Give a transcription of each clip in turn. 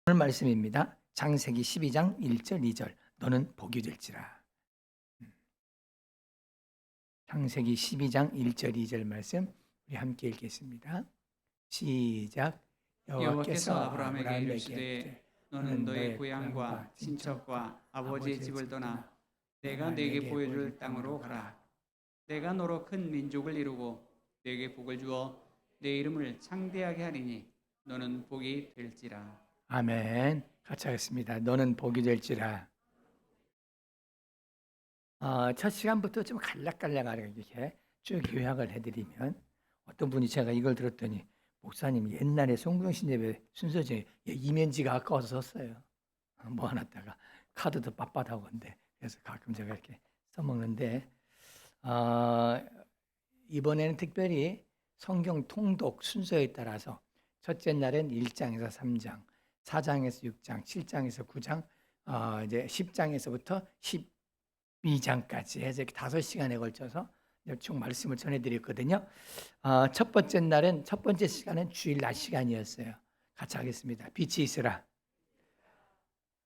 오늘 말씀입니다. 창세기 12장 1절 2절 너는 복이 될지라. 창세기 12장 1절 2절 말씀 우리 함께 읽겠습니다. 시작. 여호와께서 아브라함에게 이르시되 너는 너의 고향과 친척과 아버지의 집을 떠나 내가 네게 보여줄 땅으로 가라. 내가 너로 큰 민족을 이루고 네게 복을 주어 내 이름을 창대하게 하리니 너는 복이 될지라. 아멘. 같이 하겠습니다. 너는 복이 될지라. 첫 시간부터 좀 갈락갈락하게 이렇게 쭉 요약을 해드리면, 어떤 분이 제가 이걸 들었더니 목사님 옛날에 송구영신 예배 순서 중에 이면지가 아까워서 썼어요. 모아놨다가 카드도 빳빳하고 한데, 그래서 가끔 제가 이렇게 써먹는데, 이번에는 특별히 성경 통독 순서에 따라서 첫째 날은 1장에서 3장, 4장에서 6장, 7장에서 9장, 이제 10장에서부터 12장까지 해서 이렇게 5시간에 걸쳐서 총 말씀을 전해드렸거든요. 첫 번째 시간은 주일 낮 시간이었어요. 같이 하겠습니다. 빛이 있으라.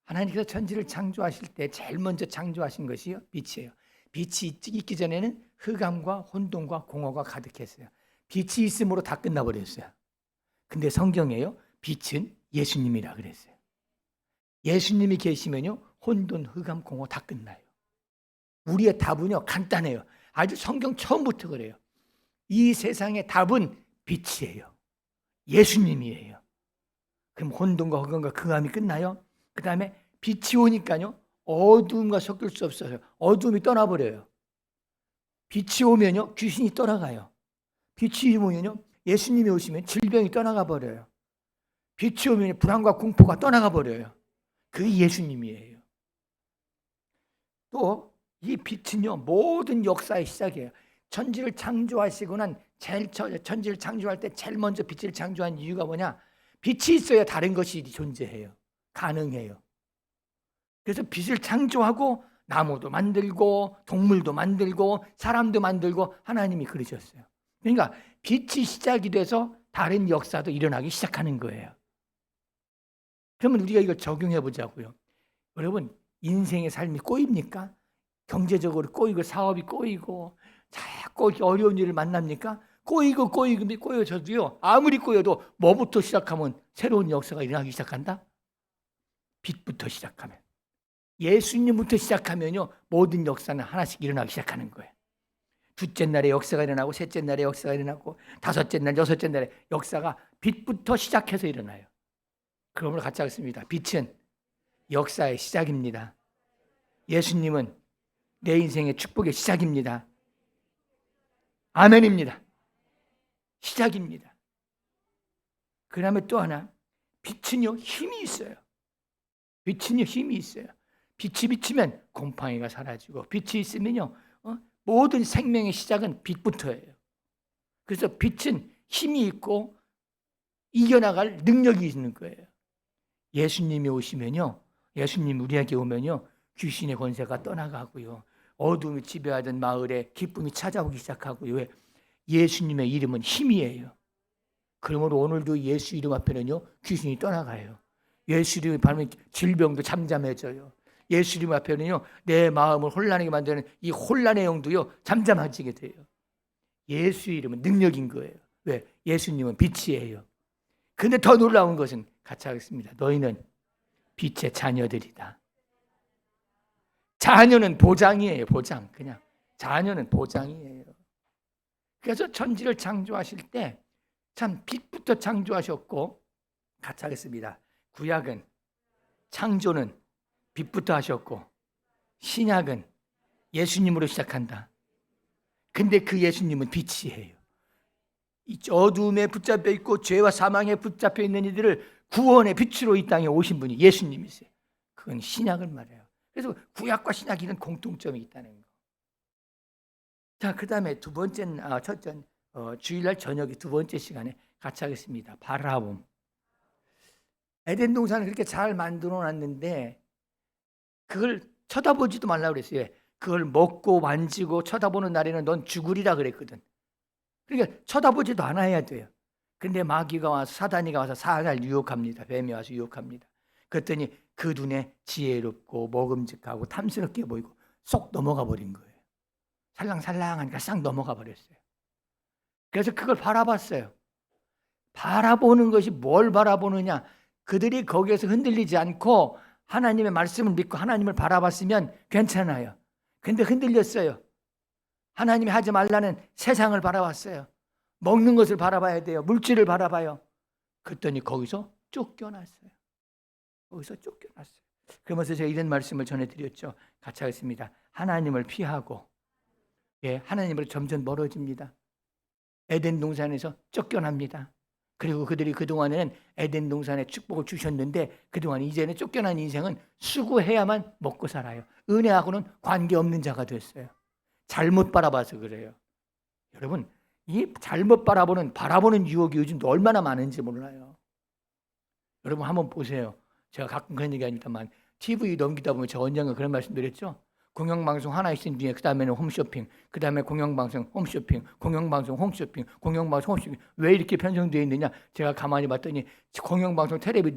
하나님께서 천지를 창조하실 때 제일 먼저 창조하신 것이 빛이에요. 빛이 있기 전에는 흑암과 혼돈과 공허가 가득했어요. 빛이 있음으로 다 끝나버렸어요. 근데 성경에요, 빛은 예수님이라 그랬어요. 예수님이 계시면요, 혼돈, 흑암, 공허 다 끝나요. 우리의 답은요, 간단해요. 아주 성경 처음부터 그래요. 이 세상의 답은 빛이에요. 예수님이에요. 그럼 혼돈과 흑암과 흑암이 끝나요? 그 다음에 빛이 오니까요, 어두움과 섞일 수 없어요. 어두움이 떠나버려요. 빛이 오면요, 귀신이 떠나가요. 빛이 오면요, 예수님이 오시면 질병이 떠나가 버려요. 빛이 오면 불안과 공포가 떠나가 버려요. 그게 예수님이에요. 또 이 빛은요, 모든 역사의 시작이에요. 천지를 창조하시고 난 천지를 창조할 때 제일 먼저 빛을 창조한 이유가 뭐냐? 빛이 있어야 다른 것이 존재해요. 가능해요. 그래서 빛을 창조하고 나무도 만들고 동물도 만들고 사람도 만들고 하나님이 그러셨어요. 그러니까 빛이 시작이 돼서 다른 역사도 일어나기 시작하는 거예요. 그러면 우리가 이걸 적용해 보자고요. 여러분, 인생의 삶이 꼬입니까? 경제적으로 꼬이고 사업이 꼬이고 자꾸 어려운 일을 만납니까? 꼬여져도요, 아무리 꼬여도 뭐부터 시작하면 새로운 역사가 일어나기 시작한다? 빛부터 시작하면, 예수님부터 시작하면요, 모든 역사는 하나씩 일어나기 시작하는 거예요. 둘째 날에 역사가 일어나고, 셋째 날에 역사가 일어나고, 다섯째 날, 여섯째 날에 역사가 빛부터 시작해서 일어나요. 그러므로 같이 하겠습니다. 빛은 역사의 시작입니다. 예수님은 내 인생의 축복의 시작입니다. 아멘입니다. 시작입니다. 그 다음에 또 하나, 빛은요, 힘이 있어요. 빛은요, 힘이 있어요. 빛이 비치면 곰팡이가 사라지고, 빛이 있으면요, 모든 생명의 시작은 빛부터예요. 그래서 빛은 힘이 있고 이겨나갈 능력이 있는 거예요. 예수님이 오시면요, 예수님 우리에게 오면요, 귀신의 권세가 떠나가고요, 어둠이 지배하던 마을에 기쁨이 찾아오기 시작하고요. 왜? 예수님의 이름은 힘이에요. 그러므로 오늘도 예수 이름 앞에는요, 귀신이 떠나가요. 예수 이름을 바르면 질병도 잠잠해져요. 예수 이름 앞에는요, 내 마음을 혼란하게 만드는 이 혼란의 영도요, 잠잠해지게 돼요. 예수 이름은 능력인 거예요. 왜? 예수님은 빛이에요. 근데 더 놀라운 것은, 같이 하겠습니다. 너희는 빛의 자녀들이다. 자녀는 보장이에요. 보장. 그냥 자녀는 보장이에요. 그래서 천지를 창조하실 때 참 빛부터 창조하셨고, 같이 하겠습니다. 구약은 창조는 빛부터 하셨고, 신약은 예수님으로 시작한다. 근데 그 예수님은 빛이에요. 이 어두움에 붙잡혀 있고 죄와 사망에 붙잡혀 있는 이들을 구원의 빛으로 이 땅에 오신 분이 예수님이세요. 그건 신약을 말해요. 그래서 구약과 신약에는 공통점이 있다는 거. 자, 그 다음에 주일날 저녁에 두 번째 시간에 같이 하겠습니다. 바라봄. 에덴 동산을 그렇게 잘 만들어 놨는데 그걸 쳐다보지도 말라고 그랬어요. 그걸 먹고 만지고 쳐다보는 날에는 넌 죽으리라 그랬거든. 그러니까 쳐다보지도 않아야 돼요. 근데 마귀가 와서, 사단이가 와서 살살 유혹합니다. 뱀이 와서 유혹합니다. 그랬더니 그 눈에 지혜롭고 먹음직하고 탐스럽게 보이고 쏙 넘어가 버린 거예요. 살랑살랑하니까 싹 넘어가 버렸어요. 그래서 그걸 바라봤어요. 바라보는 것이 뭘 바라보느냐? 그들이 거기에서 흔들리지 않고 하나님의 말씀을 믿고 하나님을 바라봤으면 괜찮아요. 근데 흔들렸어요. 하나님이 하지 말라는 세상을 바라봤어요. 먹는 것을 바라봐야 돼요. 물질을 바라봐요. 그랬더니 거기서 쫓겨났어요. 거기서 쫓겨났어요. 그러면서 제가 이런 말씀을 전해드렸죠. 같이 하겠습니다. 하나님을 피하고 하나님으로 점점 멀어집니다. 에덴 동산에서 쫓겨납니다. 그리고 그들이 그동안에는 에덴 동산에 축복을 주셨는데 그동안 이제는 쫓겨난 인생은 수고해야만 먹고 살아요. 은혜하고는 관계없는 자가 됐어요. 잘못 바라봐서 그래요. 여러분, 이 잘못 바라보는 유혹이 요즘 얼마나 많은지 몰라요. 여러분 한번 보세요. 제가 가끔 그런 얘기하니까만 TV 넘기다 보면 제가 언젠가 그런 말씀 드렸죠. 공영방송 하나 있은 뒤에 그 다음에는 홈쇼핑, 그 다음에 공영방송 홈쇼핑, 공영방송 홈쇼핑, 공영방송 홈쇼핑. 왜 이렇게 편성되어 있느냐? 제가 가만히 봤더니 공영방송 텔레비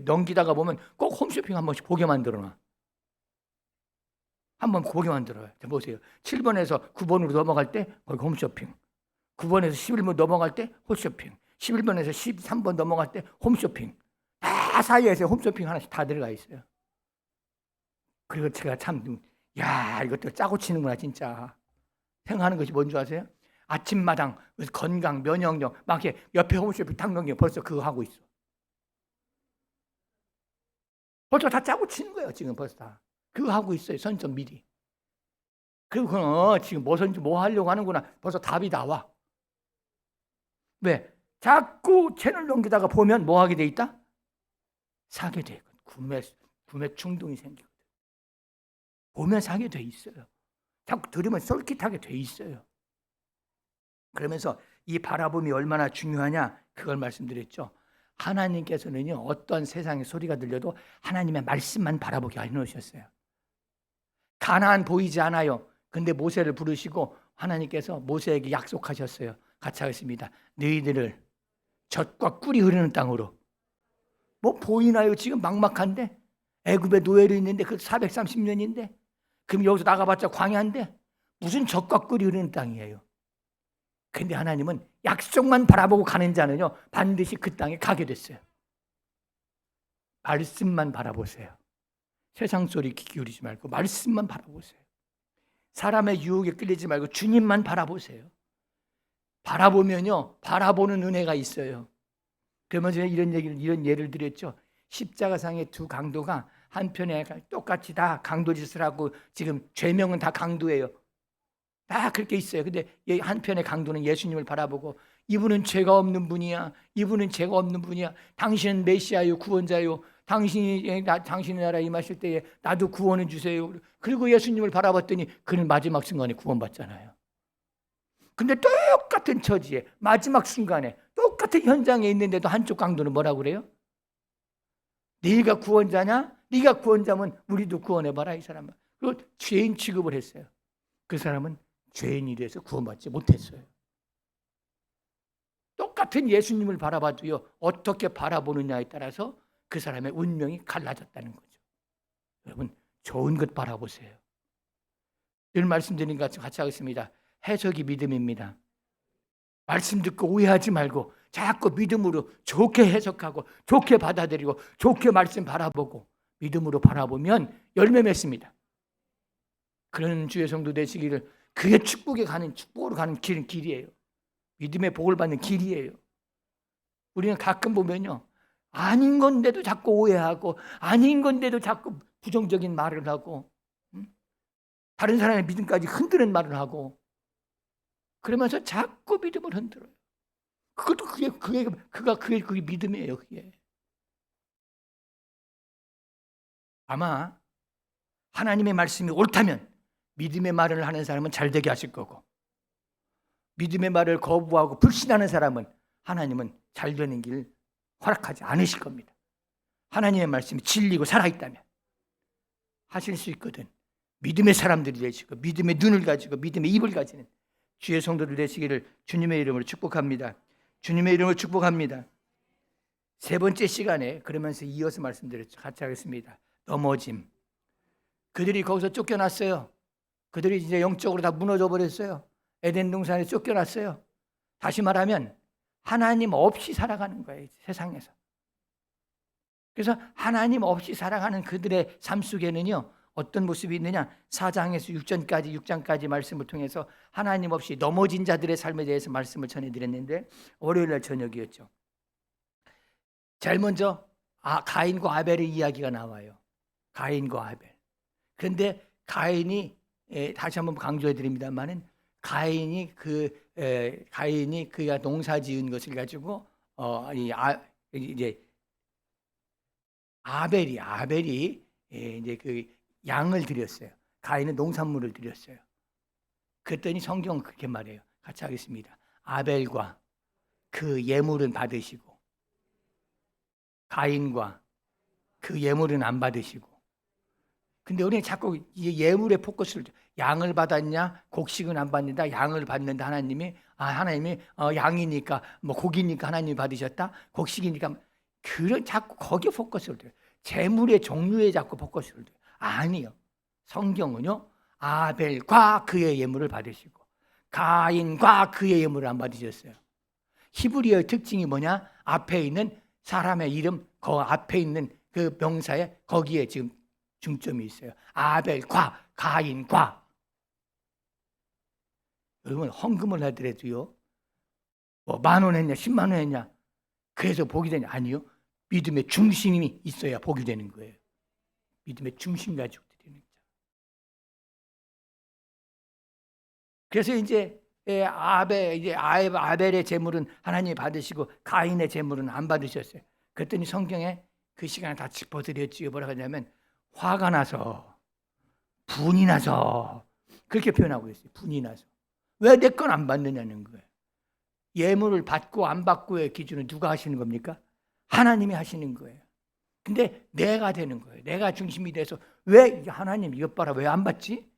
넘기다가 보면 꼭 홈쇼핑 한 번씩 보게 만들어놔. 한번 보게 만들어요. 보세요. 7번에서 9번으로 넘어갈 때 거기 홈쇼핑, 9번에서 11번 넘어갈 때 홈쇼핑, 11번에서 13번 넘어갈 때 홈쇼핑. 다 사이에서 홈쇼핑 하나씩 다 들어가 있어요. 그리고 제가 참 이것도 짜고 치는구나 진짜. 생각하는 것이 뭔지 아세요? 아침마당 건강, 면역력 막 이렇게 옆에 홈쇼핑 탁 넘기면 벌써 그거 하고 있어. 벌써 다 짜고 치는 거예요. 지금 벌써 다. 그거 하고 있어요. 선점 미리. 그리고 지금 뭐 하려고 하는구나. 벌써 답이 나와. 왜? 자꾸 채널 넘기다가 보면 뭐 하게 돼 있다? 사게 돼. 구매 충동이 생기거든. 보면 사게 돼 있어요. 자꾸 들으면 솔깃하게 돼 있어요. 그러면서 이 바라봄이 얼마나 중요하냐 그걸 말씀드렸죠. 하나님께서는요 어떤 세상의 소리가 들려도 하나님의 말씀만 바라보게 해놓으셨어요. 가나안 보이지 않아요. 근데 모세를 부르시고 하나님께서 모세에게 약속하셨어요. 같이 하겠습니다. 너희들을 젖과 꿀이 흐르는 땅으로. 뭐 보이나요? 지금 막막한데 애굽에 노예로 있는데 그 430년인데 그럼 여기서 나가봤자 광야인데 무슨 젖과 꿀이 흐르는 땅이에요. 근데 하나님은 약속만 바라보고 가는 자는요 반드시 그 땅에 가게 됐어요. 말씀만 바라보세요. 세상 소리 귀 기울이지 말고 말씀만 바라보세요. 사람의 유혹에 끌리지 말고 주님만 바라보세요. 바라보면요 바라보는 은혜가 있어요. 그러면서 이런 예를 드렸죠. 십자가상의 두 강도가 한편에 똑같이 다 강도짓을 하고 지금 죄명은 다 강도예요. 다 그렇게 있어요. 근데 한편의 강도는 예수님을 바라보고 이분은 죄가 없는 분이야. 이분은 죄가 없는 분이야. 당신은 메시아요 구원자요. 당신의 나라에 임하실 때에 나도 구원해 주세요. 그리고 예수님을 바라봤더니 그는 마지막 순간에 구원받잖아요. 근데 똑같은 처지에 마지막 순간에 똑같은 현장에 있는데도 한쪽 강도는 뭐라고 그래요? 네가 구원자냐? 네가 구원자면 우리도 구원해봐라 이 사람은. 그리고 죄인 취급을 했어요. 그 사람은 죄인이 돼서 구원받지 못했어요. 똑같은 예수님을 바라봐도요 어떻게 바라보느냐에 따라서 그 사람의 운명이 갈라졌다는 거죠. 여러분 좋은 것 바라보세요. 늘 말씀드린 것 같이 하겠습니다. 해석이 믿음입니다. 말씀 듣고 오해하지 말고 자꾸 믿음으로 좋게 해석하고 좋게 받아들이고 좋게 말씀 바라보고 믿음으로 바라보면 열매 맺습니다. 그런 주의 성도 되시기를. 그게 축복으로 가는 길이에요. 믿음의 복을 받는 길이에요. 우리는 가끔 보면요 아닌 건데도 자꾸 오해하고 아닌 건데도 자꾸 부정적인 말을 하고 다른 사람의 믿음까지 흔드는 말을 하고 그러면서 자꾸 믿음을 흔들어요. 그것도 그게 믿음이에요. 그게 아마 하나님의 말씀이 옳다면 믿음의 말을 하는 사람은 잘 되게 하실 거고 믿음의 말을 거부하고 불신하는 사람은 하나님은 잘 되는 길 허락하지 않으실 겁니다. 하나님의 말씀이 진리고 살아있다면 하실 수 있거든. 믿음의 사람들이 되시고 믿음의 눈을 가지고 믿음의 입을 가지는 주의 성도들 되시기를 주님의 이름으로 축복합니다. 주님의 이름으로 축복합니다. 세 번째 시간에 그러면서 이어서 말씀드렸죠. 같이 하겠습니다. 넘어짐. 그들이 거기서 쫓겨났어요. 그들이 이제 영적으로 다 무너져 버렸어요. 에덴 동산에 쫓겨났어요. 다시 말하면 하나님 없이 살아가는 거예요, 세상에서. 그래서 하나님 없이 살아가는 그들의 삶 속에는요, 어떤 모습이 있느냐? 4장에서 6장까지 말씀을 통해서 하나님 없이 넘어진 자들의 삶에 대해서 말씀을 전해드렸는데, 월요일 날 저녁이었죠. 제일 먼저 가인과 아벨의 이야기가 나와요. 가인과 아벨. 그런데 가인이, 다시 한번 강조해 드립니다만은, 가인이 그가 농사 지은 것을 가지고 이제 아벨이 이제 그 양을 드렸어요. 가인은 농산물을 드렸어요. 그랬더니 성경은 그렇게 말해요. 같이 하겠습니다. 아벨과 그 예물은 받으시고 가인과 그 예물은 안 받으시고. 근데 우리는 자꾸 이 예물에 포커스를, 양을 받았냐, 곡식은 안 받는다. 양을 받는다. 하나님이 양이니까 뭐 고기니까 하나님이 받으셨다. 곡식이니까, 그런 자꾸 거기에 포커스를 둬요. 재물의 종류에 자꾸 포커스를 둬요. 아니요. 성경은요, 아벨과 그의 예물을 받으시고 가인과 그의 예물을 안 받으셨어요. 히브리어의 특징이 뭐냐? 앞에 있는 사람의 이름, 그 앞에 있는 그 명사에 거기에 지금 중점이 있어요. 아벨과 가인과. 여러분, 헌금을 하더라도요, 뭐 10,000원 했냐 10만 원 했냐 그래서 복이 되냐? 아니요. 믿음의 중심이 있어야 복이 되는 거예요. 믿음의 중심 가지고 드리는 거죠. 그래서 이제 아벨의 제물은 하나님이 받으시고 가인의 제물은 안 받으셨어요. 그랬더니 성경에 그 시간에 다 짚어드렸지요. 뭐라고 하냐면 화가 나서, 분이 나서, 그렇게 표현하고 있어요. 분이 나서. 왜 내 건 안 받느냐는 거예요. 예물을 받고 안 받고의 기준은 누가 하시는 겁니까? 하나님이 하시는 거예요. 근데 내가 되는 거예요. 내가 중심이 돼서, 왜 하나님 이것 봐라, 왜 안 받지?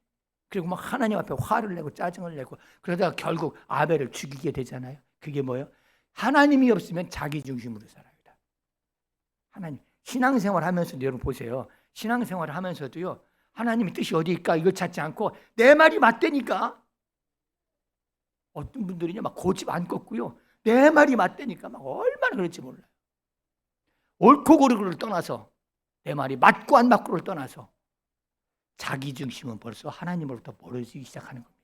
그리고 막 하나님 앞에 화를 내고 짜증을 내고, 그러다가 결국 아벨을 죽이게 되잖아요. 그게 뭐예요? 하나님이 없으면 자기 중심으로 살아요. 하나님. 신앙생활 하면서도 여러분 보세요. 신앙생활을 하면서도요, 하나님의 뜻이 어디일까 이걸 찾지 않고 내 말이 맞다니까. 어떤 분들이냐 막 고집 안 꺾고요, 내 말이 맞다니까 막 얼마나 그럴지 몰라요. 옳고 그르고를 떠나서, 내 말이 맞고 안 맞고를 떠나서 자기 중심은 벌써 하나님으로부터 멀어지기 시작하는 겁니다.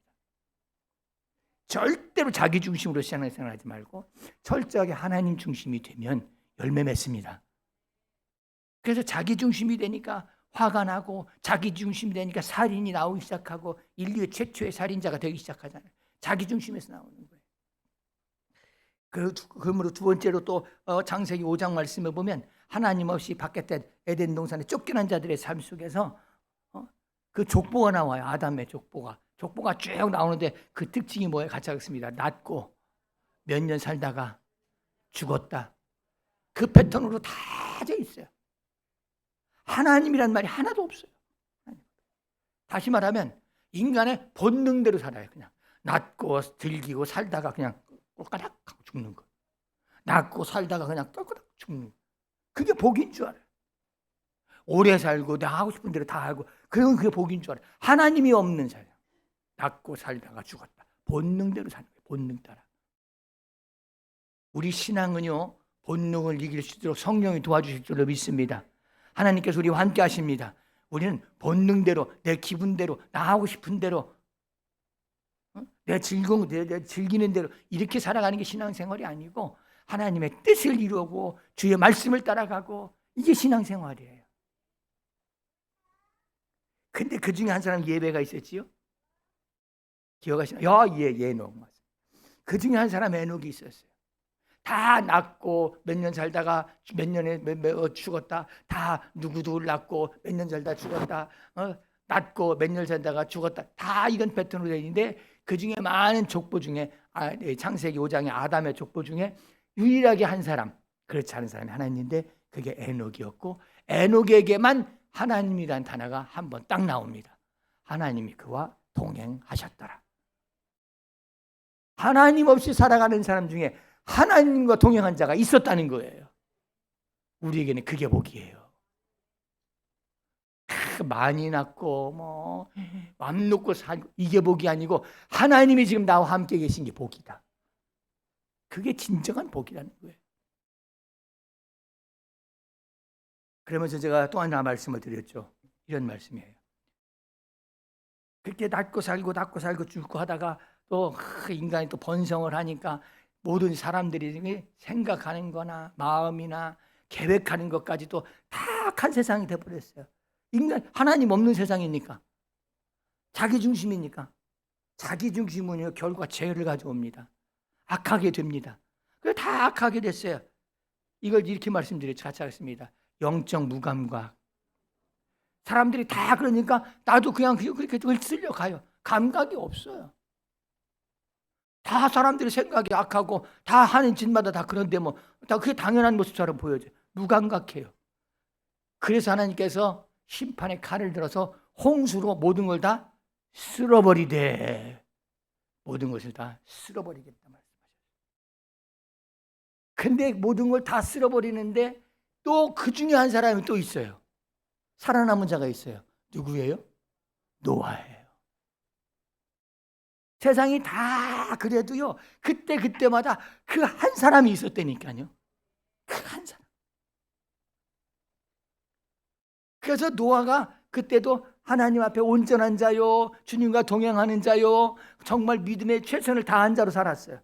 절대로 자기 중심으로 신앙생활하지 말고 철저하게 하나님 중심이 되면 열매 맺습니다. 그래서 자기 중심이 되니까 화가 나고, 자기 중심이 되니까 살인이 나오기 시작하고, 인류의 최초의 살인자가 되기 시작하잖아요. 자기 중심에서 나오는 거예요. 그러므로 두 번째로 또 창세기 5장 말씀을 보면 하나님 없이 밖에 에덴 동산에 쫓겨난 자들의 삶 속에서 그 족보가 나와요. 아담의 족보가 쭉 나오는데 그 특징이 뭐예요? 같이 하겠습니다. 낳고 몇 년 살다가 죽었다. 그 패턴으로 다 져 있어요. 하나님이란 말이 하나도 없어요. 다시 말하면 인간의 본능대로 살아요. 그냥 낳고 들기고 살다가 그냥 꼴까닥 하고 죽는 거. 낳고 살다가 그냥 꼴까닥 죽는 거. 그게 복인 줄 알아요. 오래 살고 나 하고 싶은 대로 다 하고, 그건 그게 복인 줄 알아요. 하나님이 없는 삶. 낳고 살다가 죽었다. 본능대로 사는 거예요. 본능 따라. 우리 신앙은요, 본능을 이길 수 있도록 성령이 도와주실 줄로 믿습니다. 하나님께서 우리와 함께 하십니다. 우리는 본능대로, 내 기분대로, 나 하고 싶은 대로, 내 즐기는 대로 이렇게 살아가는 게 신앙생활이 아니고, 하나님의 뜻을 이루고 주의 말씀을 따라가고, 이게 신앙생활이에요. 근데 그 중에 한 사람 예배가 있었지요? 기억하시나요? 에녹. 그 중에 한 사람 에녹이 있었어요. 다 낳고 몇 년 살다가 몇 년에 죽었다. 다 누구도 낳고 몇 년 살다 죽었다. 낳고 몇 년 살다가 죽었다. 다 이런 패턴으로 되어 있는데, 그 중에 많은 족보 중에 창세기 5장의 아담의 족보 중에 유일하게 한 사람, 그렇지 않은 사람이 하나 있는데 그게 에녹이었고, 에녹에게만 하나님이란 단어가 한 번 딱 나옵니다. 하나님이 그와 동행하셨더라. 하나님 없이 살아가는 사람 중에 하나님과 동행한 자가 있었다는 거예요. 우리에게는 그게 복이에요. 많이 낳고 맘 놓고 살고 이게 복이 아니고 하나님이 지금 나와 함께 계신 게 복이다. 그게 진정한 복이라는 거예요. 그러면서 제가 또 하나 말씀을 드렸죠. 이런 말씀이에요. 그렇게 낳고 살고 죽고 하다가 또 인간이 또 번성을 하니까 모든 사람들이 생각하는 거나 마음이나 계획하는 것까지도 다 악한 세상이 돼버렸어요. 인간 하나님 없는 세상이니까, 자기 중심이니까, 자기 중심은 결과 죄를 가져옵니다. 악하게 됩니다. 그래서 다 악하게 됐어요. 이걸 이렇게 말씀드려 같이 하겠습니다. 영적 무감각. 사람들이 다 그러니까 나도 그냥 그렇게 쓸려 가요. 감각이 없어요. 다 사람들의 생각이 악하고 다 하는 짓마다 다 그런데 다 그게 당연한 모습처럼 보여져요. 무감각해요. 그래서 하나님께서 심판의 칼을 들어서 홍수로 모든 걸 다 쓸어버리되, 모든 것을 다 쓸어버리겠다 말씀하셨어요. 근데 모든 걸 다 쓸어버리는데 또 그 중에 한 사람이 또 있어요. 살아남은 자가 있어요. 누구예요? 노아예요. 세상이 다 그래도요, 그때마다 그 한 사람이 있었다니까요. 그 한 사람. 그래서 노아가 그때도 하나님 앞에 온전한 자요, 주님과 동행하는 자요, 정말 믿음의 최선을 다한 자로 살았어요.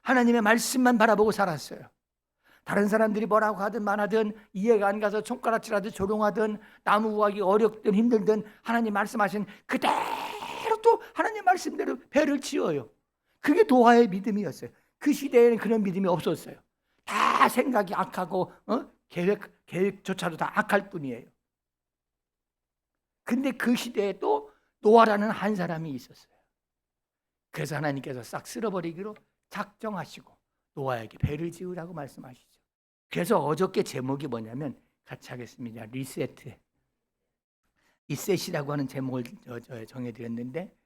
하나님의 말씀만 바라보고 살았어요. 다른 사람들이 뭐라고 하든 말하든 이해가 안 가서 손가락질하든 조롱하든 나무 구하기 어렵든 힘들든 하나님 말씀하신 그대로 또 하나님 말씀대로 배를 지어요. 그게 노아의 믿음이었어요. 그 시대에는 그런 믿음이 없었어요. 다 생각이 악하고 계획조차도 다 악할 뿐이에요. 근데 그 시대에 또 노아라는 한 사람이 있었어요. 그래서 하나님께서 싹 쓸어버리기로 작정하시고 노아에게 배를 지으라고 말씀하시죠. 그래서 어저께 제목이 뭐냐면 같이 하겠습니다. 리셋이라고 하는 제목을 정해드렸는데,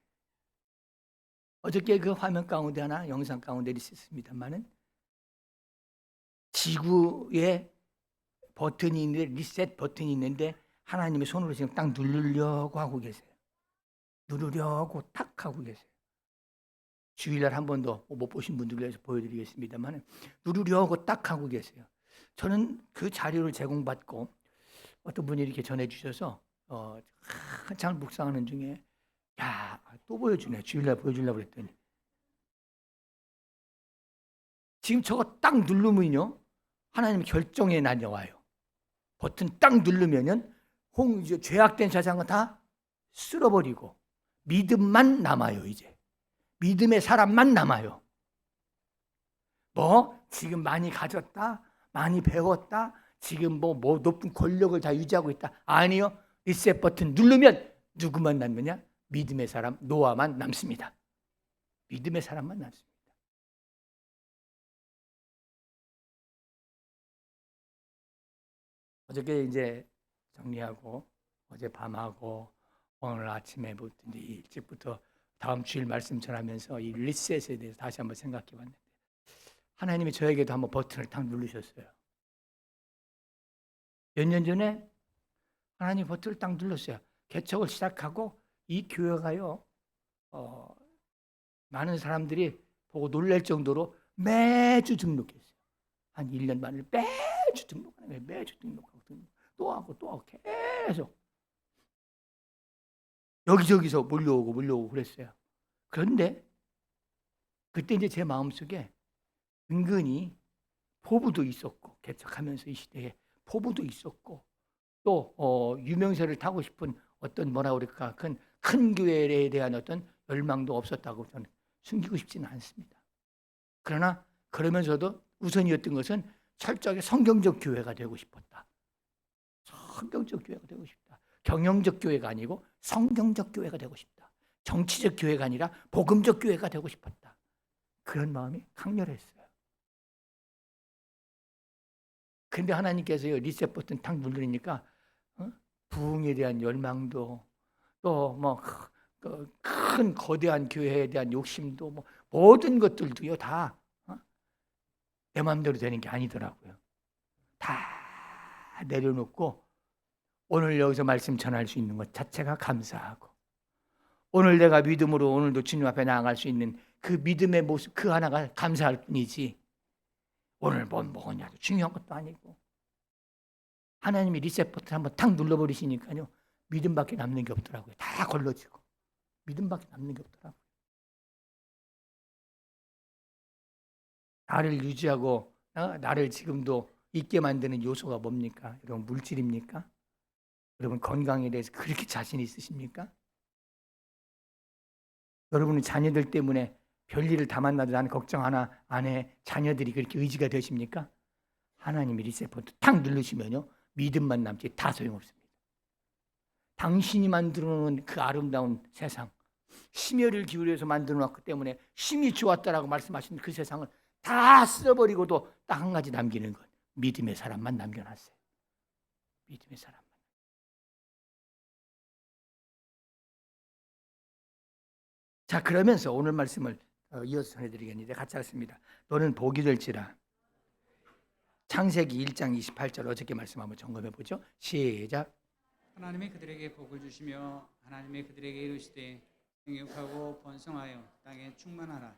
어저께 그 화면 가운데 하나 영상 가운데 리셋입니다만은 지구에 버튼이 있는데, 리셋 버튼이 있는데 하나님의 손으로 지금 딱 누르려고 하고 계세요. 누르려고 탁 하고 계세요. 주일날 한 번 더 못 보신 분들 위해서 보여드리겠습니다만 누르려고 딱 하고 계세요. 저는 그 자료를 제공받고 어떤 분이 이렇게 전해주셔서 한참 묵상하는 중에 또 보여주네. 주일날 보여주려고 그랬더니 지금 저거 딱 누르면요 하나님 결정에 나와요. 버튼 딱 누르면은 이제 죄악된 세상은 다 쓸어버리고 믿음만 남아요. 이제 믿음의 사람만 남아요. 지금 많이 가졌다, 많이 배웠다, 지금 높은 권력을 다 유지하고 있다. 아니요. 리셋 버튼 누르면 누구만 남느냐? 믿음의 사람 노아만 남습니다. 믿음의 사람만 남습니다. 어저께 이제 정리하고 어제 밤하고 오늘 아침에부터 일찍부터 다음 주일 말씀 전하면서 이 리셋에 대해서 다시 한번 생각해 봤는데, 하나님이 저에게도 한번 버튼을 탁 누르셨어요. 몇 년 전에 하나님 버튼을 딱 눌렀어요. 개척을 시작하고 이 교회가요, 많은 사람들이 보고 놀랄 정도로 매주 등록했어요. 한 1년 만에 매주 등록하는 거예요. 매주 등록하고 또 하고 계속 여기저기서 몰려오고 그랬어요. 그런데 그때 이제 제 마음속에 은근히 포부도 있었고, 개척하면서 이 시대에 포부도 있었고, 또 유명세를 타고 싶은 어떤 큰 교회에 대한 어떤 열망도 없었다고 저는 숨기고 싶지는 않습니다. 그러나 그러면서도 우선이었던 것은 철저하게 성경적 교회가 되고 싶었다. 성경적 교회가 되고 싶다. 경영적 교회가 아니고 성경적 교회가 되고 싶다. 정치적 교회가 아니라 복음적 교회가 되고 싶었다. 그런 마음이 강렬했어요. 근데 하나님께서요, 리셋 버튼 탁 누르니까 부흥에 대한 열망도 또 큰 거대한 교회에 대한 욕심도 모든 것들도요 다 내 마음대로 되는 게 아니더라고요. 다 내려놓고 오늘 여기서 말씀 전할 수 있는 것 자체가 감사하고, 오늘 내가 믿음으로 오늘도 주님 앞에 나아갈 수 있는 그 믿음의 모습 그 하나가 감사할 뿐이지, 오늘 뭐 먹었냐도 중요한 것도 아니고, 하나님이 리셋 버튼 한번 탁 눌러버리시니까요 믿음밖에 남는 게 없더라고요. 다 걸러지고 믿음밖에 남는 게 없더라고요. 나를 유지하고 나를 지금도 있게 만드는 요소가 뭡니까? 여러분, 물질입니까? 여러분, 건강에 대해서 그렇게 자신 있으십니까? 여러분은 자녀들 때문에 별일을 다 만나도 나는 걱정 하나 안 해, 자녀들이 그렇게 의지가 되십니까? 하나님이 리셋 버튼 탁 누르시면요 믿음만 남지 다 소용없습니다. 당신이 만들어 놓은 그 아름다운 세상, 심혈을 기울여서 만들어 놨기 때문에 심이 좋았다라고 말씀하신 그 세상을 다 쓸어버리고도 딱 한 가지 남기는 것, 믿음의 사람만 남겨놨어요. 믿음의 사람만. 자, 그러면서 오늘 말씀을 이어서 전해드리겠는데 같이 하겠습니다. 너는 복이 될지라. 창세기 1장 28절 어저께 말씀 한번 점검해 보죠. 시작. 하나님이 그들에게 복을 주시며 하나님이 그들에게 이르시되 생육하고 번성하여 땅에 충만하라.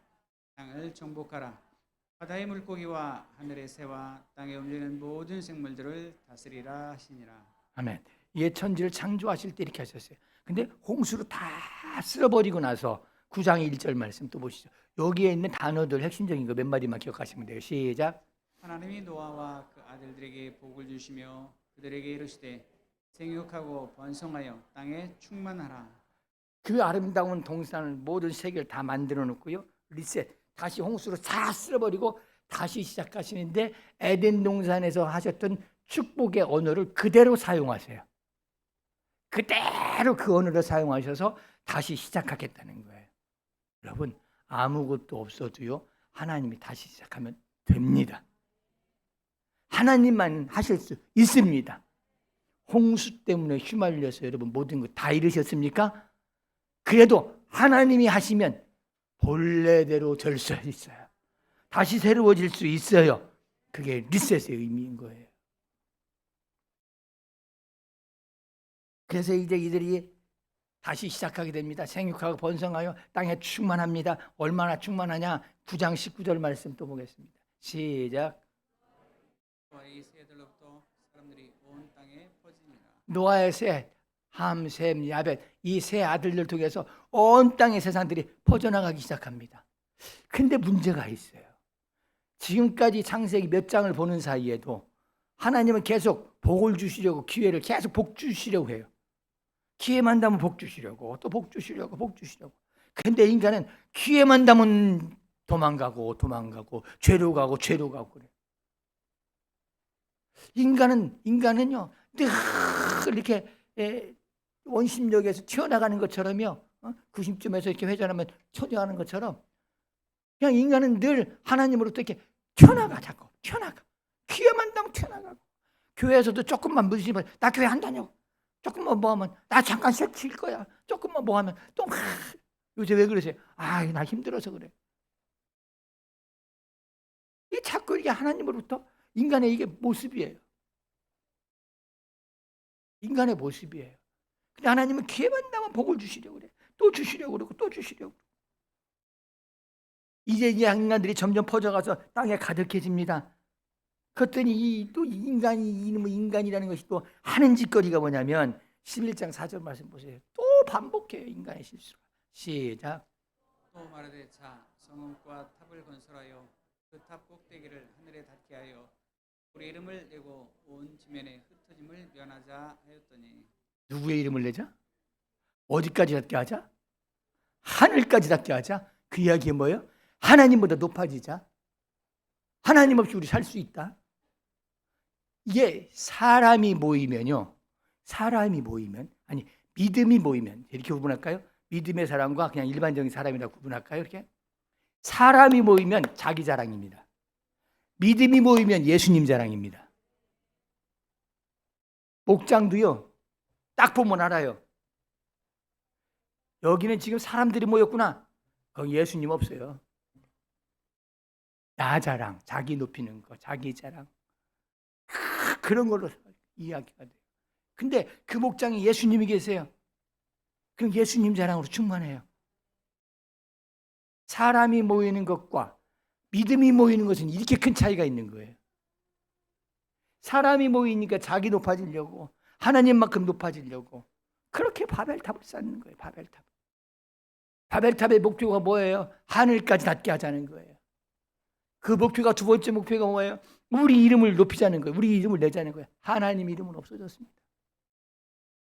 땅을 정복하라. 바다의 물고기와 하늘의 새와 땅에 움직이는 모든 생물들을 다스리라 하시니라. 아멘. 이 천지를 창조하실 때 이렇게 하셨어요. 근데 홍수로 다 쓸어버리고 나서 9장 1절 말씀 또 보시죠. 여기에 있는 단어들 핵심적인 거 몇 마디만 기억하시면 돼요. 시작. 하나님이 노아와 그 아들들에게 복을 주시며 그들에게 이르시되 생육하고 번성하여 땅에 충만하라. 그 아름다운 동산을 모든 세계를 다 만들어 놓고요. 리셋. 다시 홍수로 다 쓸어버리고 다시 시작하시는데 에덴 동산에서 하셨던 축복의 언어를 그대로 사용하세요. 그대로 그 언어를 사용하셔서 다시 시작하겠다는 거예요. 여러분, 아무것도 없어도요 하나님이 다시 시작하면 됩니다. 하나님만 하실 수 있습니다. 홍수 때문에 휘말려서 여러분 모든 것 다 잃으셨습니까? 그래도 하나님이 하시면 본래대로 될 수 있어요. 다시 새로워질 수 있어요. 그게 리셋의 의미인 거예요. 그래서 이제 이들이 다시 시작하게 됩니다. 생육하고 번성하여 땅에 충만합니다. 얼마나 충만하냐? 9장 19절 말씀 또 보겠습니다. 시작. 노아의 새들로부터 사람들이 온 땅에 퍼지니라. 노아의 새, 함, 셈, 야벳 이 세 아들들 통해서 온 땅의 세상들이 퍼져나가기 시작합니다. 근데 문제가 있어요. 지금까지 창세기 몇 장을 보는 사이에도 하나님은 계속 복을 주시려고, 기회를 계속 복 주시려고 해요. 기회만 되면 복 주시려고, 또 복 주시려고, 복 주시려고. 근데 인간은 기회만 되면 도망가고 죄로 가고 그래요. 인간은요 늘 이렇게 원심력에서 튀어나가는 것처럼요, 90점에서 이렇게 회전하면 튀어나가는 것처럼 그냥 인간은 늘 하나님으로부터 이렇게 튀어나가. 기회만 되면 튀어나가고, 교회에서도 조금만 무시하면 나 교회 한다냐고, 조금만 뭐 하면 나 잠깐 쉴 거야, 조금만 뭐 하면 또 막. 요새 왜 그러세요? 나 힘들어서 그래. 이 자꾸 이게 하나님으로부터 인간의 이게 모습이에요. 인간의 모습이에요. 근데 하나님은 기회만 되면 복을 주시려고 그래. 또 주시려고 그러고 또 주시려고. 이제 이 인간들이 점점 퍼져가서 땅에 가득해집니다. 그랬더니 또 인간이라는 것이 또 하는 짓거리가 뭐냐면 11장 4절 말씀 보세요. 또 반복해요, 인간의 실수가. 시작. 또 말하되 자 성읍과 탑을 건설하여 그 탑 꼭대기를 하늘에 닿게 하여 우리 이름을 내고 온 지면에 흩어짐을 면하자 하였더니. 누구의 이름을 내자? 어디까지 닿게 하자? 하늘까지 닿게 하자. 그 이야기가 뭐예요? 하나님보다 높아지자. 하나님 없이 우리 살 수 있다. 이게 사람이 모이면 믿음이 모이면 이렇게 구분할까요? 믿음의 사람과 그냥 일반적인 사람이라고 구분할까요? 이렇게 사람이 모이면 자기 자랑입니다. 믿음이 모이면 예수님 자랑입니다. 목장도요 딱 보면 알아요. 여기는 지금 사람들이 모였구나. 거기 예수님 없어요. 나 자랑, 자기 높이는 거, 자기 자랑, 그런 걸로 이야기가 돼요. 근데 그 목장에 예수님이 계세요. 그럼 예수님 자랑으로 충만해요. 사람이 모이는 것과 믿음이 모이는 것은 이렇게 큰 차이가 있는 거예요. 사람이 모이니까 자기 높아지려고, 하나님만큼 높아지려고 그렇게 바벨탑을 쌓는 거예요. 바벨탑. 바벨탑의 목표가 뭐예요? 하늘까지 닿게 하자는 거예요. 그 목표가 두 번째 목표가 뭐예요? 우리 이름을 높이자는 거예요. 우리 이름을 내자는 거예요. 하나님 이름은 없어졌습니다.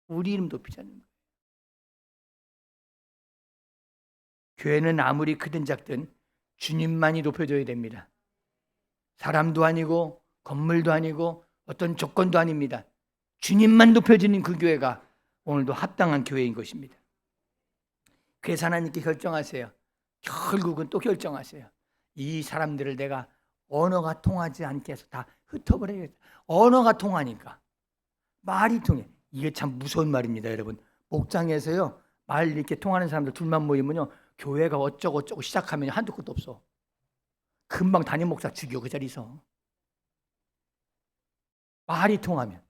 우리 이름 높이자는 거예요. 교회는 아무리 크든 작든 주님만이 높여줘야 됩니다. 사람도 아니고 건물도 아니고 어떤 조건도 아닙니다. 주님만 높여지는 그 교회가 오늘도 합당한 교회인 것입니다. 그래서 하나님께 결정하세요. 결국은 또 결정하세요. 이 사람들을 내가 언어가 통하지 않게 해서 다 흩어버려야겠다. 언어가 통하니까. 말이 통해. 이게 참 무서운 말입니다, 여러분. 목장에서요, 말 이렇게 통하는 사람들 둘만 모이면요, 교회가 어쩌고 시작하면 한두 끝도 없어. 금방 담임 목사 죽여, 그 자리에서. 말이 통하면.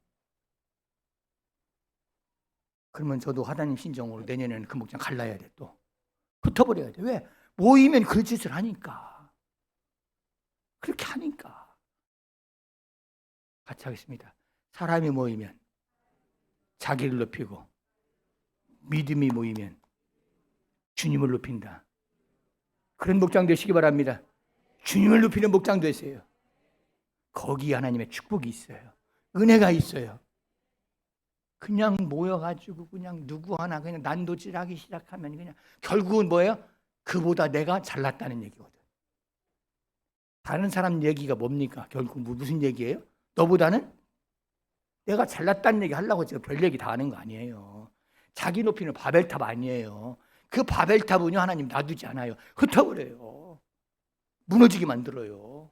그러면 저도 하나님 신정으로 내년에는 그 목장 갈라야 돼, 또. 흩어버려야 돼. 왜? 모이면 그 짓을 하니까. 그렇게 하니까. 같이 하겠습니다. 사람이 모이면 자기를 높이고, 믿음이 모이면 주님을 높인다. 그런 목장 되시기 바랍니다. 주님을 높이는 목장 되세요. 거기에 하나님의 축복이 있어요. 은혜가 있어요. 그냥 모여가지고 그냥 누구 하나 그냥 난도질하기 시작하면 그냥 결국은 뭐예요? 그보다 내가 잘났다는 얘기거든. 다른 사람 얘기가 뭡니까? 결국 무슨 얘기예요? 너보다는 내가 잘났다는 얘기 하려고 제가 별 얘기 다 하는 거 아니에요. 자기 높이는 바벨탑 아니에요. 그 바벨탑은요, 하나님 놔두지 않아요. 흩어버려요. 무너지게 만들어요.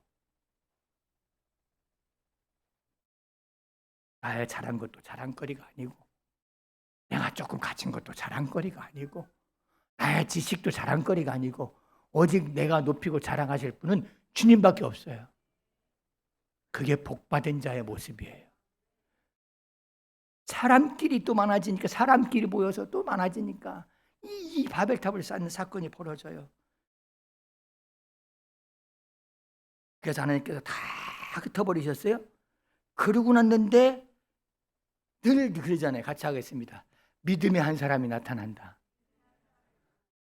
나의 잘한 것도 자랑거리가 아니고, 내가 조금 가진 것도 자랑거리가 아니고, 나의 지식도 자랑거리가 아니고, 오직 내가 높이고 자랑하실 분은 주님밖에 없어요. 그게 복받은 자의 모습이에요. 사람끼리 또 많아지니까, 사람끼리 모여서 또 많아지니까 이 바벨탑을 쌓는 사건이 벌어져요. 그래서 하나님께서 다 흩어버리셨어요. 그러고 났는데 늘 그러잖아요. 같이 하겠습니다. 믿음의 한 사람이 나타난다.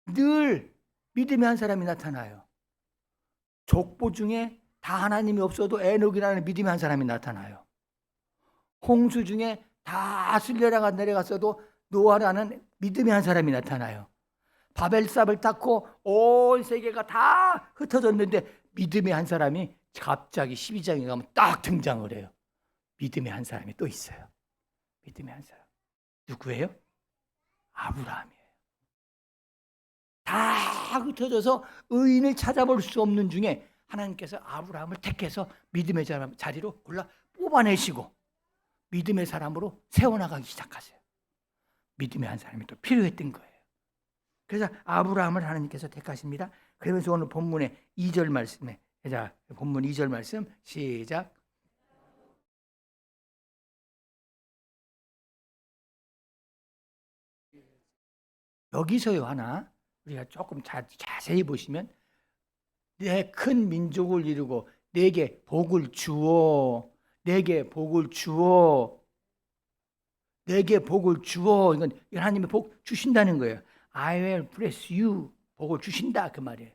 늘 믿음의 한 사람이 나타나요. 족보 중에 다 하나님이 없어도 에녹이라는 믿음의 한 사람이 나타나요. 홍수 중에 다 아술레라가 내려갔어도 노아라는 믿음의 한 사람이 나타나요. 바벨탑을 닦고 온 세계가 다 흩어졌는데 믿음의 한 사람이 갑자기 12장에 가면 딱 등장을 해요. 믿음의 한 사람이 또 있어요. 믿음의 한 사람. 누구예요? 아브라함이에요. 다 흩어져서 의인을 찾아볼 수 없는 중에 하나님께서 아브라함을 택해서 믿음의 자리로 골라 뽑아내시고 믿음의 사람으로 세워나가기 시작하세요. 믿음의 한 사람이 또 필요했던 거예요. 그래서 아브라함을 하나님께서 택하십니다. 그러면서 오늘 본문의 2절 말씀에, 자, 본문 2절 말씀 시작. 여기서요 하나 우리가 조금 자세히 보시면 내 큰 민족을 이루고 내게 복을 주어, 내게 복을 주어, 내게 복을 주어. 이건 하나님의 복 주신다는 거예요. I will bless you. 복을 주신다 그 말이에요.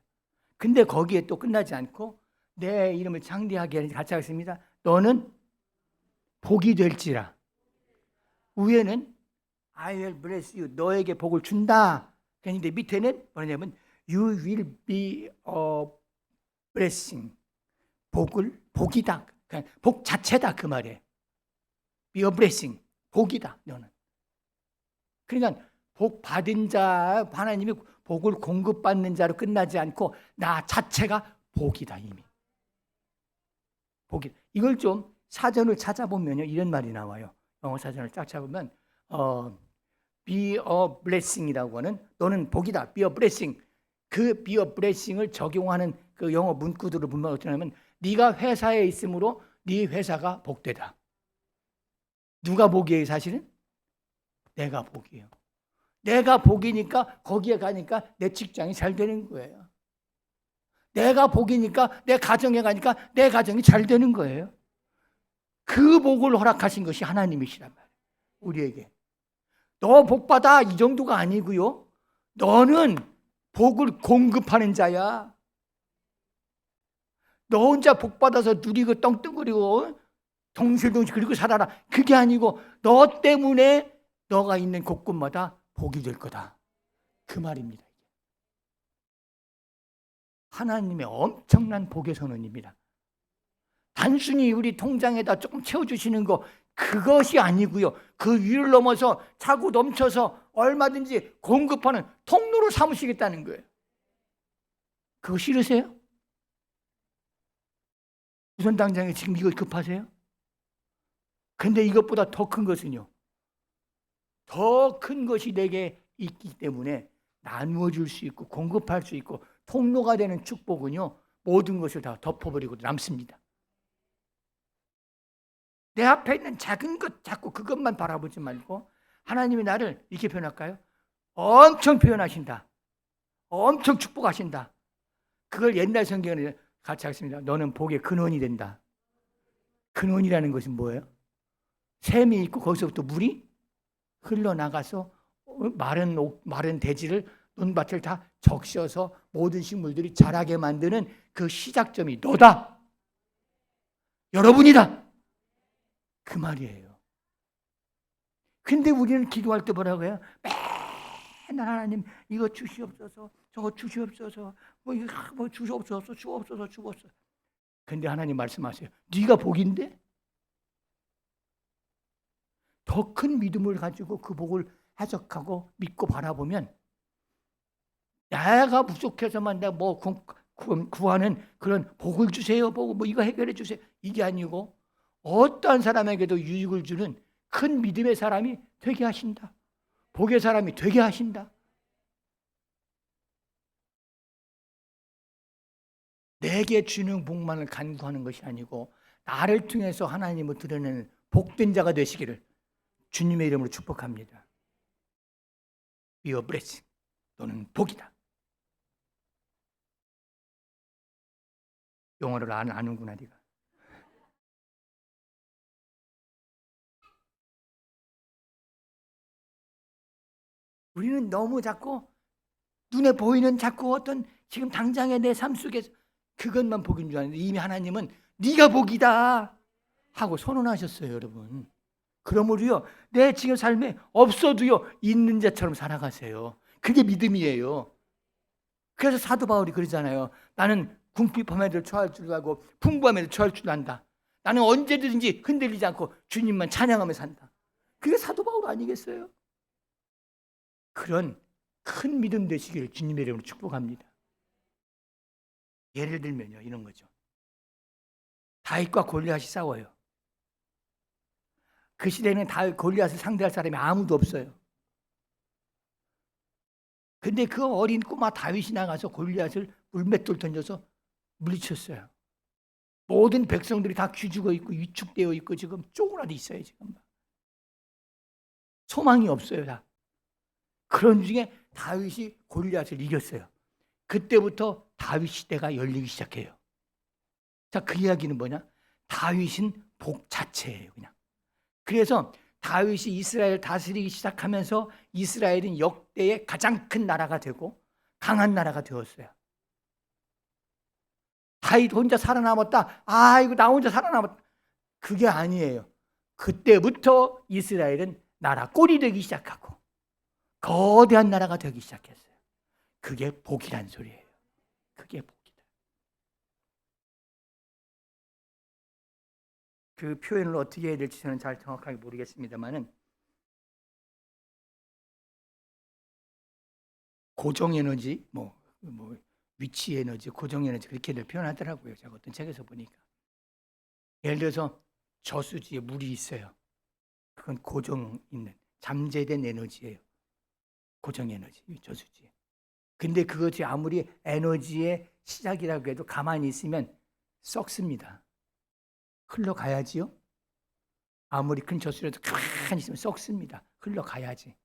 근데 거기에 또 끝나지 않고 내 이름을 창대하게 하는, 같이 하겠습니다. 너는 복이 될지라. 위에는 I will bless you. 너에게 복을 준다. 그런데 밑에는 뭐냐면 You will be a blessing. 복이다. 그냥 복 자체다 그 말이에요. Be a blessing. 복이다 너는. 그러니까 복 받은 자, 하나님이 복을 공급받는 자로 끝나지 않고 나 자체가 복이다 이미. 복이. 이걸 좀 사전을 찾아보면요 이런 말이 나와요. 영어 사전을 쫙 찾아보면 be a blessing이라고 하는, 너는 복이다. be a blessing. 그 be a blessing을 적용하는 그 영어 문구들을 보면 어쩌냐면 네가 회사에 있으므로 네 회사가 복되다. 누가 복이에요, 사실은? 내가 복이에요. 내가 복이니까 거기에 가니까 내 직장이 잘 되는 거예요. 내가 복이니까 내 가정에 가니까 내 가정이 잘 되는 거예요. 그 복을 허락하신 것이 하나님이시란 말이에요. 우리에게. 너 복 받아 이 정도가 아니고요. 너는 복을 공급하는 자야. 너 혼자 복 받아서 누리고 떵떵거리고 동실동실 그리고 살아라. 그게 아니고 너 때문에 너가 있는 곳곳마다 복이 될 거다. 그 말입니다. 하나님의 엄청난 복의 선언입니다. 단순히 우리 통장에다 조금 채워주시는 거 그것이 아니고요. 그 위를 넘어서 차고 넘쳐서 얼마든지 공급하는 통로로 삼으시겠다는 거예요. 그거 싫으세요? 우선 당장에 지금 이거 급하세요? 근데 이것보다 더 큰 것은요. 더 큰 것이 내게 있기 때문에 나누어 줄 수 있고 공급할 수 있고 통로가 되는 축복은요. 모든 것을 다 덮어버리고 남습니다. 내 앞에 있는 작은 것 자꾸 그것만 바라보지 말고 하나님이 나를 이렇게 표현할까요? 엄청 표현하신다. 엄청 축복하신다. 그걸 옛날 성경에 같이 하겠습니다. 너는 복의 근원이 된다. 근원이라는 것은 뭐예요? 샘이 있고 거기서부터 물이 흘러나가서 마른 대지를 논밭을 다 적셔서 모든 식물들이 자라게 만드는 그 시작점이 너다. 여러분이다. 그 말이에요. 근데 우리는 기도할 때 뭐라고 해요? 맨날 하나님 이거 주시옵소서, 저거 주시옵소서, 뭐 주시옵소서, 주옵소서. 근데 하나님 말씀하세요. 네가 복인데? 더 큰 믿음을 가지고 그 복을 해석하고 믿고 바라보면 내가 부족해서만 내가 뭐 구하는 그런 복을 주세요, 뭐 이거 해결해 주세요. 이게 아니고 어떠한 사람에게도 유익을 주는 큰 믿음의 사람이 되게 하신다. 복의 사람이 되게 하신다. 내게 주는 복만을 간구하는 것이 아니고 나를 통해서 하나님을 드러내는 복된 자가 되시기를 주님의 이름으로 축복합니다. Be a blessing. 너는 복이다. 영어를 아는구나 네가. 우리는 너무 자꾸 눈에 보이는 자꾸 어떤 지금 당장의 내 삶 속에서 그것만 복인 줄 아는데 이미 하나님은 네가 복이다 하고 선언하셨어요, 여러분. 그러므로요, 내 지금 삶에 없어도요 있는 자처럼 살아가세요. 그게 믿음이에요. 그래서 사도 바울이 그러잖아요. 나는 궁핍함에도 처할 줄 알고 풍부함에도 처할 줄 안다. 나는 언제든지 흔들리지 않고 주님만 찬양하며 산다. 그게 사도 바울 아니겠어요? 그런 큰 믿음 되시기를 주님의 이름으로 축복합니다. 예를 들면요, 이런 거죠. 다윗과 골리앗이 싸워요. 그 시대에는 골리앗을 상대할 사람이 아무도 없어요. 근데 그 어린 꼬마 다윗이 나가서 골리앗을 물맷돌 던져서 물리쳤어요. 모든 백성들이 다 기죽어 있고 위축되어 있고 지금 쪼그라져 있어요. 지금 소망이 없어요. 다. 그런 중에 다윗이 골리앗을 이겼어요. 그때부터 다윗 시대가 열리기 시작해요. 자, 그 이야기는 뭐냐? 다윗은 복 자체예요. 그냥. 그래서 다윗이 이스라엘 다스리기 시작하면서 이스라엘은 역대의 가장 큰 나라가 되고 강한 나라가 되었어요. 다윗 혼자 살아남았다. 아이고 나 혼자 살아남았다. 그게 아니에요. 그때부터 이스라엘은 나라 꼴이 되기 시작하고 거대한 나라가 되기 시작했어요. 그게 복이란 소리예요. 그게 복이다. 그 표현을 어떻게 해야 될지 저는 잘 정확하게 모르겠습니다만은 고정 에너지, 뭐 위치 에너지, 고정 에너지 그렇게들 표현하더라고요. 제가 어떤 책에서 보니까. 예를 들어서 저수지에 물이 있어요. 그건 고정 있는 잠재된 에너지예요. 고정 에너지, 저수지에. 근데 그것이 아무리 에너지의 시작이라고 해도 가만히 있으면 썩습니다. 흘러가야지요. 아무리 큰 젖소라도 가만히 있으면 썩습니다. 흘러가야지.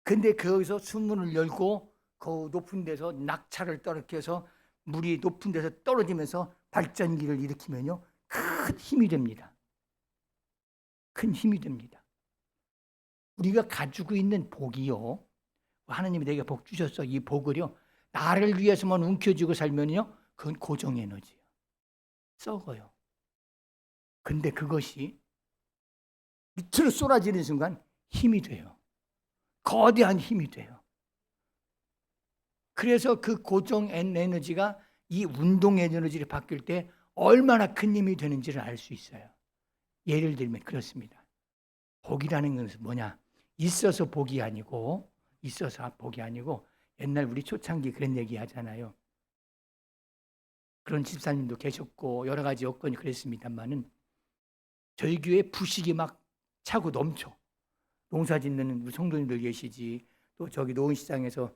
근데 거기서 수문을 열고 그 높은 데서 낙차를 떨어뜨려서 물이 높은 데서 떨어지면서 발전기를 일으키면요, 큰 힘이 됩니다. 큰 힘이 됩니다. 우리가 가지고 있는 복이요, 하나님이 내게 복 주셨어. 이 복을요, 나를 위해서만 움켜쥐고 살면요, 그건 고정 에너지예요. 썩어요. 근데 그것이 밑으로 쏟아지는 순간 힘이 돼요. 거대한 힘이 돼요. 그래서 그 고정 에너지가 이 운동 에너지를 바뀔 때 얼마나 큰 힘이 되는지를 알 수 있어요. 예를 들면 그렇습니다. 복이라는 것은 뭐냐? 있어서 복이 아니고, 있어서 복이 아니고, 옛날 우리 초창기 그런 얘기 하잖아요. 그런 집사님도 계셨고 여러 가지 여건이 그랬습니다만은 저희 교회 부식이 막 차고 넘쳐. 농사 짓는 우리 성도님들 계시지, 또 저기 노은시장에서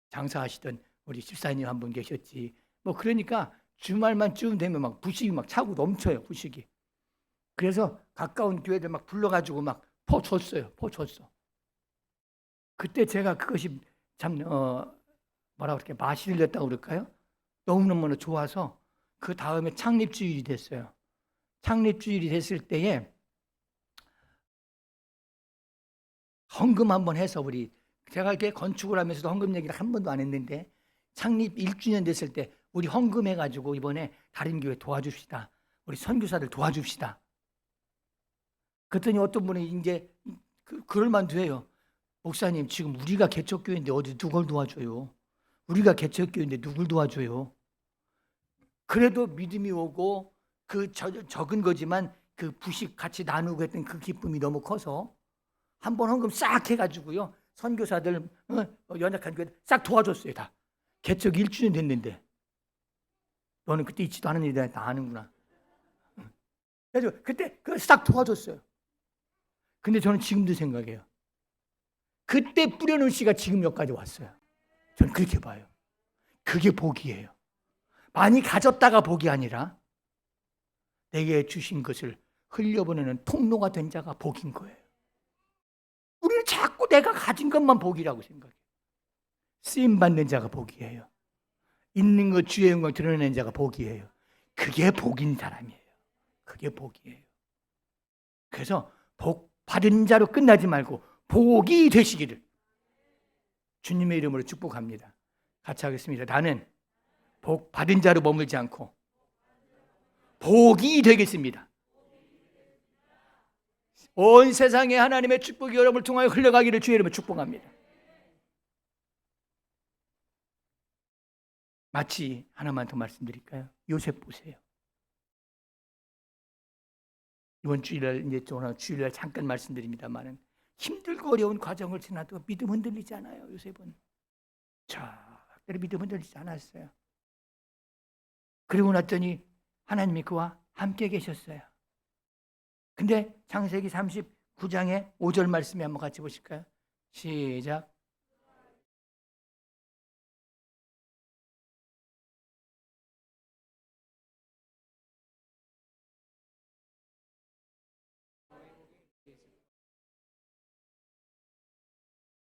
장사하시던 우리 집사님 한 분 계셨지. 뭐 그러니까 주말만 쯤 되면 막 부식이 막 차고 넘쳐요. 부식이. 그래서 가까운 교회들 막 불러가지고 막 퍼줬어요. 퍼줬어. 그때 제가 그것이 참 뭐라 그렇게 맛이 들렸다고 그럴까요? 너무너무 좋아서 그 다음에 창립주일이 됐어요. 창립주일이 됐을 때에 헌금 한번 해서 우리 제가 이렇게 건축을 하면서도 헌금 얘기를 한 번도 안 했는데 창립 1주년 됐을 때 우리 헌금해가지고 이번에 다른 교회 도와줍시다. 우리 선교사들 도와줍시다. 그랬더니 어떤 분이 이제 그럴 만도 해요. 목사님, 지금 우리가 개척교회인데 어디 누굴 도와줘요? 우리가 개척교회인데 누굴 도와줘요? 그래도 믿음이 오고 그 적은 거지만 그 부식 같이 나누고 했던 그 기쁨이 너무 커서 한번 헌금 싹 해가지고요, 선교사들 연약한 교회 싹 도와줬어요. 다 개척 1주년 됐는데. 너는 그때 있지도 않은 일이다. 다 아는구나. 그래서 그때 그 싹 도와줬어요. 근데 저는 지금도 생각해요. 그때 뿌려놓은 씨가 지금 여기까지 왔어요. 저는 그렇게 봐요. 그게 복이에요. 많이 가졌다가 복이 아니라 내게 주신 것을 흘려보내는 통로가 된 자가 복인 거예요. 우리는 자꾸 내가 가진 것만 복이라고 생각해요. 쓰임받는 자가 복이에요. 있는 것 주의 영광 드러내는 자가 복이에요. 그게 복인 사람이에요. 그게 복이에요. 그래서 복 받은 자로 끝나지 말고 복이 되시기를 주님의 이름으로 축복합니다. 같이 하겠습니다. 나는 복 받은 자로 머물지 않고 복이 되겠습니다. 온 세상에 하나님의 축복이 여러분을 통하여 흘러가기를 주의 이름으로 축복합니다. 마치 하나만 더 말씀드릴까요? 요셉 보세요. 이번 주일날 이제 오늘 주일날 잠깐 말씀드립니다만은 힘들고 어려운 과정을 지나도 믿음 흔들리지 않아요. 요셉은 절대로 믿음 흔들리지 않았어요. 그리고 났더니 하나님이 그와 함께 계셨어요. 근데 창세기 39장의 5절 말씀에 한번 같이 보실까요? 시작.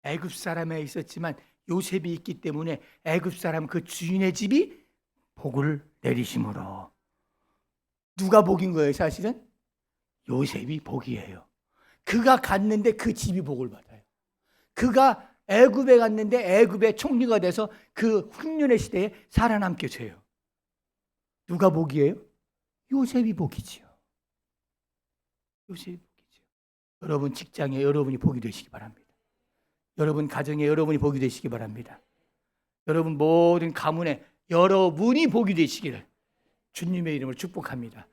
애굽 사람에 있었지만 요셉이 있기 때문에 애굽 사람 그 주인의 집이 복을 내리심으로. 누가 복인 거예요? 사실은 요셉이 복이에요. 그가 갔는데 그 집이 복을 받아요. 그가 애굽에 갔는데 애굽의 총리가 돼서 그 흉년의 시대에 살아남게 돼요. 누가 복이에요? 요셉이 복이지요. 요셉이 복이죠. 여러분 직장에 여러분이 복이 되시기 바랍니다. 여러분 가정에 여러분이 복이 되시기 바랍니다. 여러분 모든 가문에 여러분이 복이 되시기를 주님의 이름으로 축복합니다.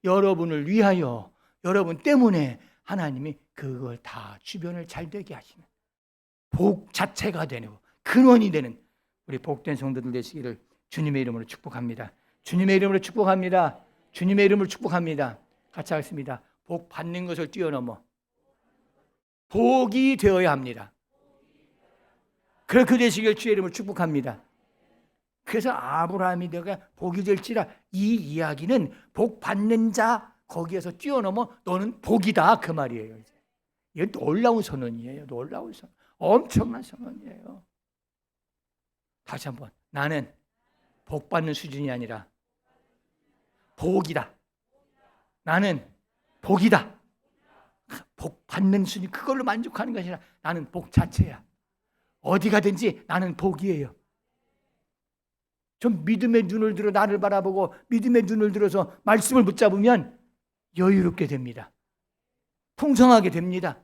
여러분을 위하여 여러분 때문에 하나님이 그걸 다 주변을 잘 되게 하시는 복 자체가 되고 근원이 되는 우리 복된 성도들 되시기를 주님의 이름으로 축복합니다. 주님의 이름으로 축복합니다. 주님의 이름으로 축복합니다. 같이 하겠습니다. 복 받는 것을 뛰어넘어 복이 되어야 합니다. 그렇게 되시길 주의 이름으로 축복합니다. 그래서 아브라함이 내가 복이 될지라, 이 이야기는 복 받는 자 거기에서 뛰어넘어 너는 복이다 그 말이에요. 이게 놀라운 선언이에요. 놀라운 선언, 엄청난 선언이에요. 다시 한번, 나는 복 받는 수준이 아니라 복이다. 나는 복이다. 복 받는 수준, 그걸로 만족하는 것이 아니라 나는 복 자체야. 어디 가든지 나는 복이에요. 좀 믿음의 눈을 들어 나를 바라보고 믿음의 눈을 들어서 말씀을 붙잡으면 여유롭게 됩니다. 풍성하게 됩니다.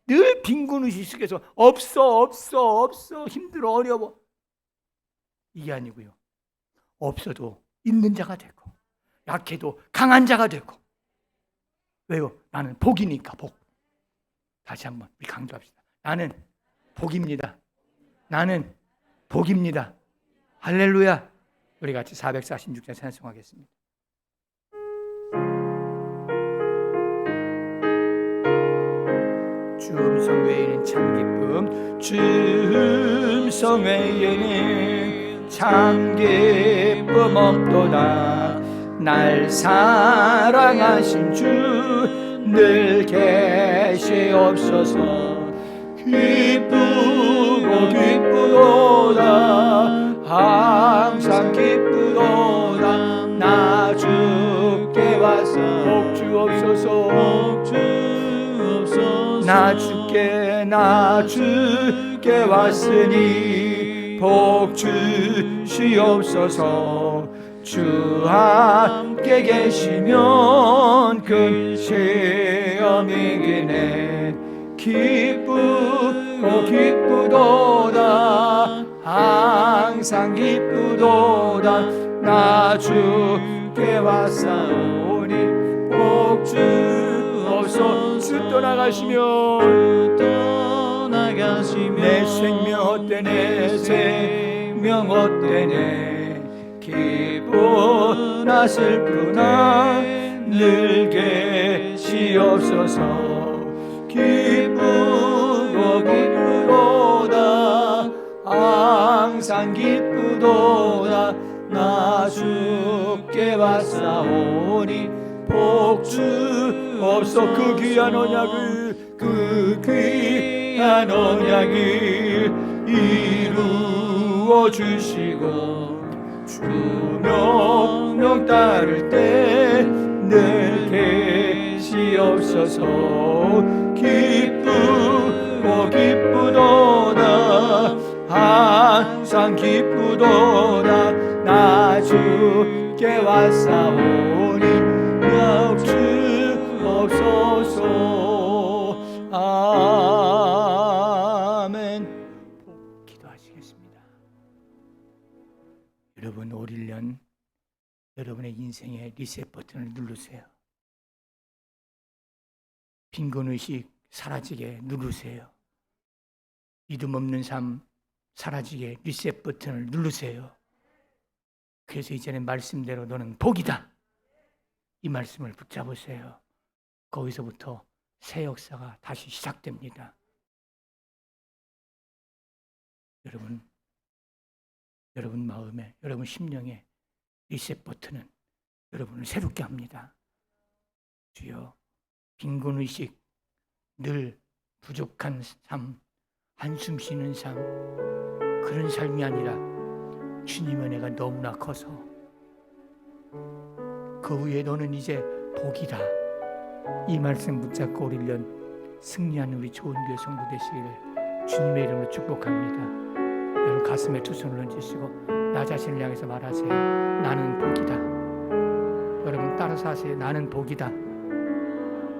늘 빈곤의식 속에서 없어 힘들어 어려워, 이게 아니고요. 없어도 있는 자가 되고 약해도 강한 자가 되고. 왜요? 나는 복이니까. 복. 다시 한번 우리 강조합시다. 나는 복입니다. 나는 복입니다. 할렐루야. 우리 같이 446장 찬송하겠습니다. 주 음성 외에는 참 기쁨, 주 음성 외에는 참 기쁨 없도다. 날 사랑하신 주 늘 계시옵소서. 기쁘고 기쁘도다. 항상 기쁘도다. 나 주께 와서 복 주옵소서. 나 주께 왔으니 복 주시옵소서. 주 함께 계시면 큰 시험이 이기네. 기쁘고 기쁘도다. 항상 기쁘도다. 나 주께 왔사오니 복 주옵소서. 주 떠나가시면 내 생명 헛되네. 내 생명 헛되네. 기쁘나 슬프나 늘 계시옵소서. 기쁘고 기쁘도다. 항상 기쁘도다. 나 주께 왔사오니 복 주옵소서. 그 귀한 언약을, 그 귀한 언약을 이루어 주시고 주 명령 따를 때 늘 계시옵소서. 기쁘고 기쁘도다. 항상 기쁘도다. 나 주께 왔사오니 복 주옵소서. 아멘. 기도하시겠습니다. 여러분, 올 1년 여러분의 인생의 리셋 버튼을 누르세요. 빈곤의식 사라지게 누르세요. 믿음 없는 삶 사라지게 리셋 버튼을 누르세요. 그래서 이제는 말씀대로 너는 복이다, 이 말씀을 붙잡으세요. 거기서부터 새 역사가 다시 시작됩니다. 여러분 마음에, 여러분 심령에 리셋 버튼은 여러분을 새롭게 합니다. 주여, 빈곤의식, 늘 부족한 삶, 한숨 쉬는 삶, 그런 삶이 아니라 주님의 은혜가 너무나 커서 그 후에 너는 이제 복이다, 이 말씀 붙잡고 올 1년 승리하는 우리 좋은 교회 성도 되시기를 주님의 이름으로 축복합니다. 여러분 가슴에 두 손을 얹으시고 나 자신을 향해서 말하세요. 나는 복이다. 여러분 따라서 하세요. 나는 복이다.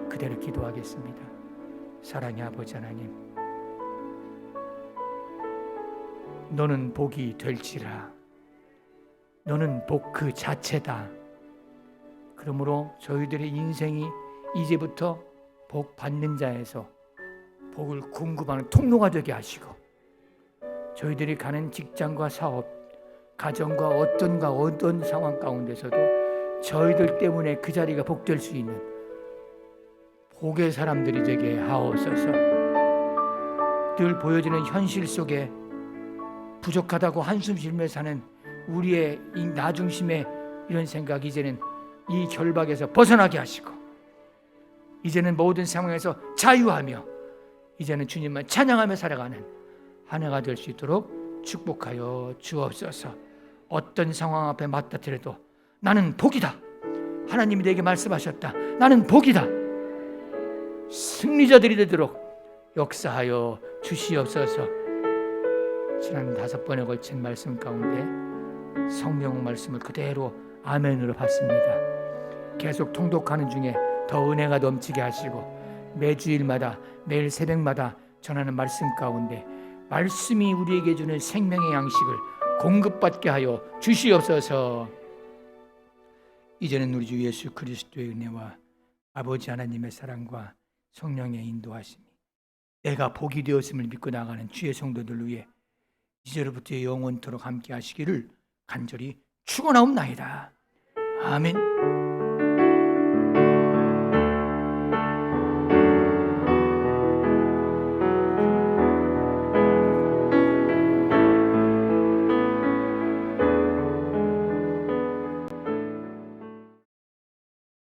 그대로 기도하겠습니다. 사랑의 아버지 하나님, 너는 복이 될지라. 너는 복 그 자체다. 그러므로 저희들의 인생이 이제부터 복 받는 자에서 복을 공급하는 통로가 되게 하시고, 저희들이 가는 직장과 사업, 가정과 어떤 상황 가운데서도 저희들 때문에 그 자리가 복될 수 있는 복의 사람들이 되게 하옵소서. 늘 보여지는 현실 속에 부족하다고 한숨 쉬며 사는 우리의 이 나 중심의 이런 생각 이제는 이 결박에서 벗어나게 하시고 이제는 모든 상황에서 자유하며 이제는 주님만 찬양하며 살아가는 한 해가 될 수 있도록 축복하여 주옵소서. 어떤 상황 앞에 맞닥뜨려도 나는 복이다. 하나님이 내게 말씀하셨다. 나는 복이다. 승리자들이 되도록 역사하여 주시옵소서. 지난 5번에 걸친 말씀 가운데 성경 말씀을 그대로 아멘으로 받습니다. 계속 통독하는 중에 더 은혜가 넘치게 하시고 매주일마다 매일 새벽마다 전하는 말씀 가운데 말씀이 우리에게 주는 생명의 양식을 공급받게 하여 주시옵소서. 이제는 우리 주 예수 그리스도의 은혜와 아버지 하나님의 사랑과 성령의 인도하심이 내가 복이 되었음을 믿고 나가는 주의 성도들 위해 이제로부터 영원토록 함께 하시기를 간절히 축원하옵나이다. 아멘.